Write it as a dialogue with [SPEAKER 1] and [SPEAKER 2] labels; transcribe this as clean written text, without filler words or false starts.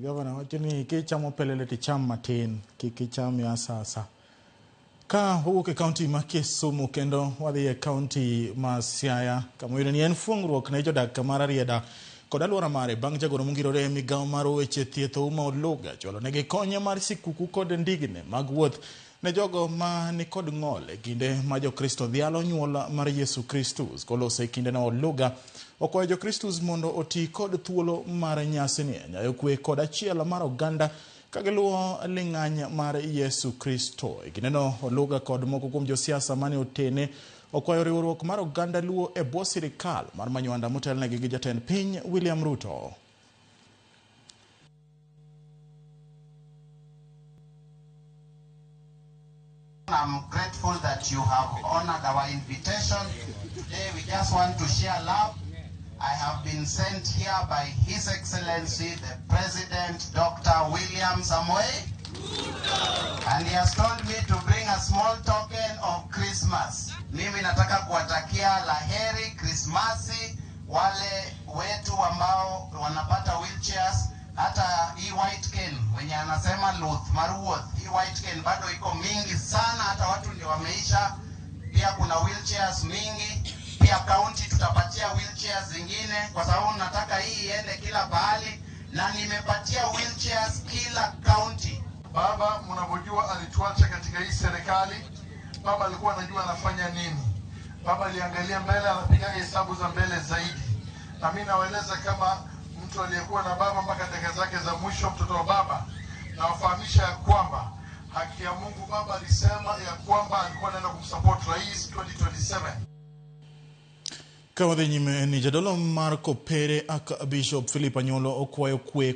[SPEAKER 1] Governor wacho ni kichamo pelele ticham matin, kicham ya sasa. Ka huke county ma Kisumu kendo wadhi e county ma Siaya, kama yun ni en fuongruok ne jodak kama Rarieda kod aluora mare bang' Jagoro mongirore migawo mar weche thieth Ouma Oluga chwalo negi konyo mar sikuku kod ndigni mag wuoth ne jogo ma ni kod ng'ol e kinde ma Jokristo dhialo nyuol mar Yesu Kristus. Kolose e kinde na Oluga okwayo Jokristus mondo oti kod thuolo mar nyasi ni nyayo kwe kod achiel mar oganda kagiluwo ling'any mar Yesu Kristo. E kinde no Oluga kod moko kuom josiasa mane otene okwayo riwruok mar oganda luwo e bwo sirikal mar manywanda motelnegi gi jatend piny William Ruto.
[SPEAKER 2] I'm grateful that you have honored our invitation. Today we just want to share love. I have been sent here by His Excellency the President Dr. William Samoei, and he has told me to bring a small token of Christmas. Mimi nataka kuwatakia laheri Krismasi wale wetu ambao wanapata wheelchairs. Hata hii white cane wenye anasema Luth Maruoth, hii white cane bado iko mingi sana, hata watu ndio wameisha. Pia kuna wheelchairs mingi. Pia county tutapatia wheelchairs zingine kwa sababu nataka hii iende kila bahali, na nimepatia wheelchairs kila county.
[SPEAKER 3] Baba mnapojua alituacha katika hii serikali, baba alikuwa anajua anafanya nini. Baba aliangalia mbele, anapiga hesabu za mbele zaidi. Na mimi nawaeleza kama mtu aliyekuwa na baba mpaka dakika zake za mwisho, mtoto wa baba, na wafahamisha ya kwamba haki ya Mungu, baba alisema ya kwamba alikuwa anaenda kumsupport rais 2027.
[SPEAKER 1] Kawadhi nyime ni jadolo Marco Pere aka Bishop Philip Anyolo okwayo kwe